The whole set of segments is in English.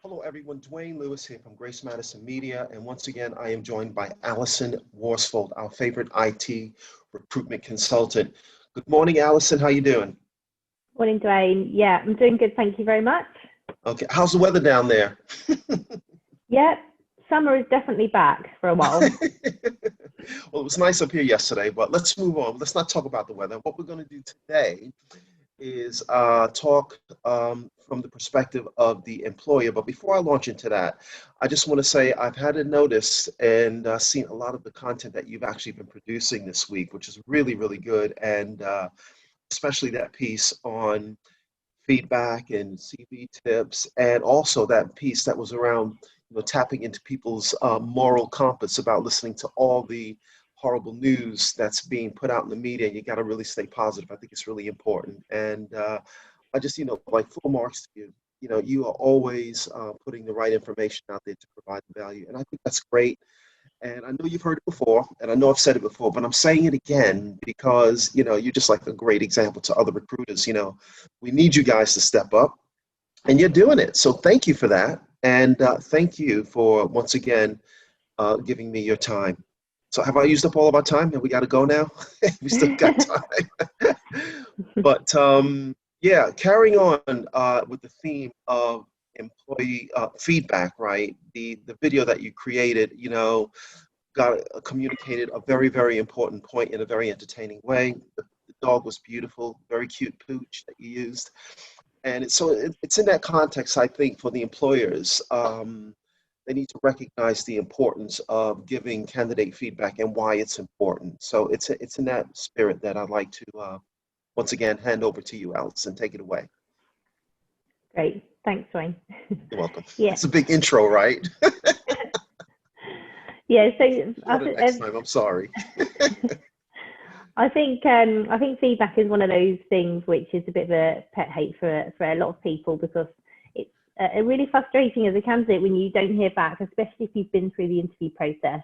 Hello, everyone. Dwayne Lewis here from Grace Madison Media. And once again, I am joined by Allison Worsfold, our favorite IT recruitment consultant. Good morning, Allison. How you doing? Morning, Dwayne. Yeah, I'm doing good. Thank you very much. Okay. How's the weather down there? Yeah, summer is definitely back for a while. Well, it was nice up here yesterday, but let's move on. Let's not talk about the weather. What we're going to do today is talk from the perspective of the employer. But before I launch into that, I just want to say I've had a notice and seen a lot of the content that you've actually been producing this week, which is really, really good. And especially that piece on feedback and CV tips, and also that piece that was around, tapping into people's moral compass about listening to all the horrible news that's being put out in the media. You got to really stay positive. I think it's really important. And I just, like full marks to you. You are always putting the right information out there to provide the value. And I think that's great. And I know you've heard it before, and I know I've said it before, but I'm saying it again because, you're just like a great example to other recruiters. We need you guys to step up, and you're doing it. So thank you for that. And thank you for, once again, giving me your time. So have I used up all of our time? And we got to go now? We still got time. But yeah, carrying on with the theme of employee feedback, right? The video that you created, got communicated a very, very important point in a very entertaining way. The dog was beautiful, very cute pooch that you used. And it's in that context, I think, for the employers. They need to recognize the importance of giving candidate feedback and why it's important. So it's in that spirit that I'd like to, once again, hand over to you, Allison. Take it away. Great. Thanks, Dwayne. You're welcome. Yeah. It's a big intro, right? Yeah. So next time, I'm sorry. I think feedback is one of those things which is a bit of a pet hate for a lot of people, because it's really frustrating as a candidate when you don't hear back, especially if you've been through the interview process,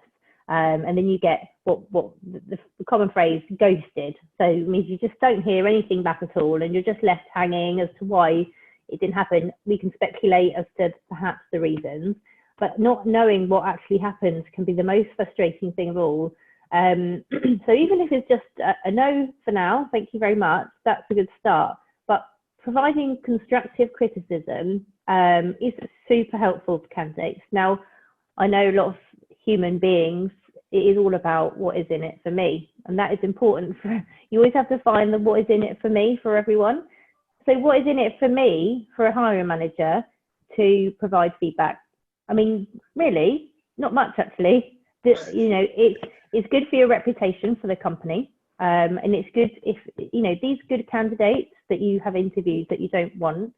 and then you get what the common phrase, ghosted. So it means you just don't hear anything back at all, and you're just left hanging as to why it didn't happen. We can speculate as to perhaps the reasons, but not knowing what actually happens can be the most frustrating thing of all. So even if it's just a no for now, thank you very much, that's a good start. But providing constructive criticism is super helpful for candidates. Now, I know a lot of human beings, it is all about what is in it for me. And that is important. You always have to find the what is in it for me for everyone. So what is in it for me, for a hiring manager, to provide feedback? I mean, really, not much actually. It's good for your reputation for the company, and it's good if these good candidates that you have interviewed that you don't want,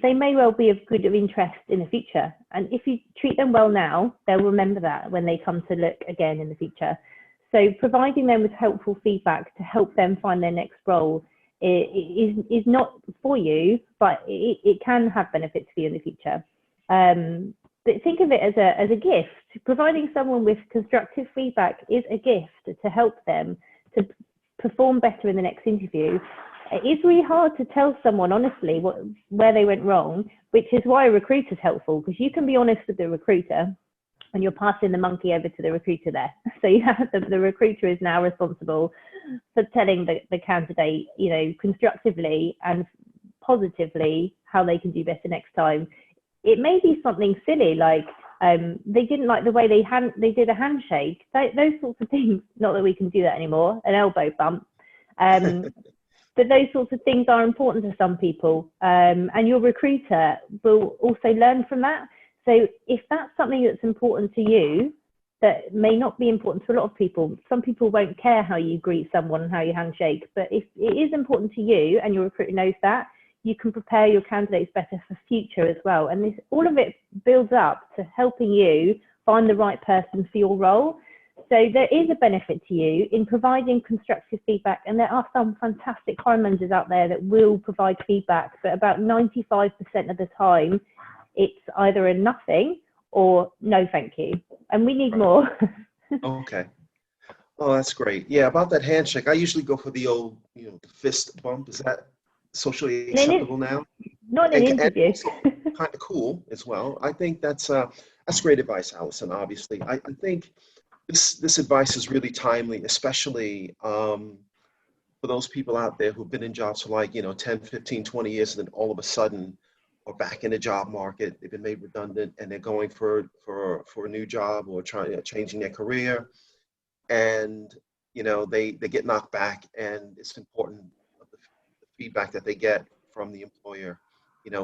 they may well be of good interest in the future. And if you treat them well now, they'll remember that when they come to look again in the future. So providing them with helpful feedback to help them find their next role is not for you, but it can have benefits for you in the future. But think of it as a gift. Providing someone with constructive feedback is a gift to help them to perform better in the next interview. It's really hard to tell someone honestly where they went wrong, which is why a recruiter is helpful, because you can be honest with the recruiter and you're passing the monkey over to the recruiter there. So you have the recruiter is now responsible for telling the candidate, constructively and positively how they can do better next time. It may be something silly like they didn't like the way they did a handshake. Those sorts of things. Not that we can do that anymore. An elbow bump. But those sorts of things are important to some people, and your recruiter will also learn from that. So if that's something that's important to you, that may not be important to a lot of people. Some people won't care how you greet someone and how you handshake, but if it is important to you and your recruiter knows that, you can prepare your candidates better for future as well. And all of it builds up to helping you find the right person for your role. So there is a benefit to you in providing constructive feedback. And there are some fantastic hiring managers out there that will provide feedback, but about 95% of the time, it's either a nothing or no, thank you. And we need more. Okay. Oh, that's great. Yeah, about that handshake, I usually go for the old, fist bump. Is that socially And acceptable now, not in an and interview. also kind of cool as well. I think that's great advice, Allison. Obviously, I think this advice is really timely, especially for those people out there who've been in jobs for like, 10, 15, 20 years, and then all of a sudden are back in the job market. They've been made redundant and they're going for a new job or trying changing their career. And, they get knocked back, and it's important of the feedback that they get from the employer,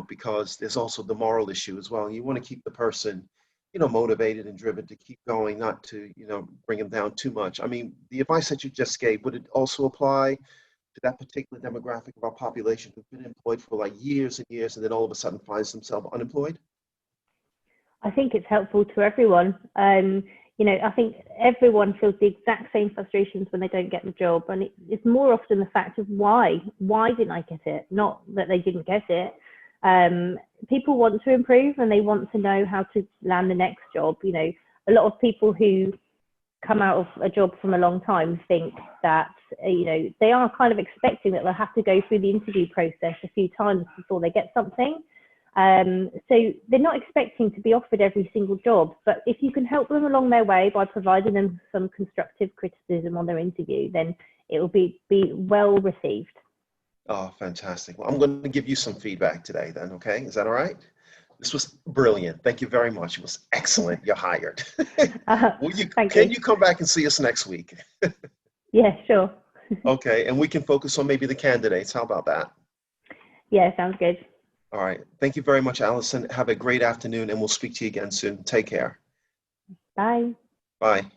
because there's also the moral issue as well. You want to keep the person, motivated and driven to keep going, not to, bring them down too much. I mean, the advice that you just gave, would it also apply to that particular demographic of our population who've been employed for like years and years and then all of a sudden finds themselves unemployed? I think it's helpful to everyone. I think everyone feels the exact same frustrations when they don't get the job, and it's more often the fact of why didn't I get it, not that they didn't get it. People want to improve and they want to know how to land the next job. A lot of people who come out of a job from a long time think that they are kind of expecting that they'll have to go through the interview process a few times before they get something. So they're not expecting to be offered every single job, but if you can help them along their way by providing them some constructive criticism on their interview, then it will be well received. Oh, fantastic. Well, I'm going to give you some feedback today then, okay? Is that all right? This was brilliant. Thank you very much. It was excellent. You're hired. Can you come back and see us next week? Yeah, sure. Okay, and we can focus on maybe the candidates. How about that? Yeah, sounds good. All right. Thank you very much, Allison. Have a great afternoon, and we'll speak to you again soon. Take care. Bye. Bye.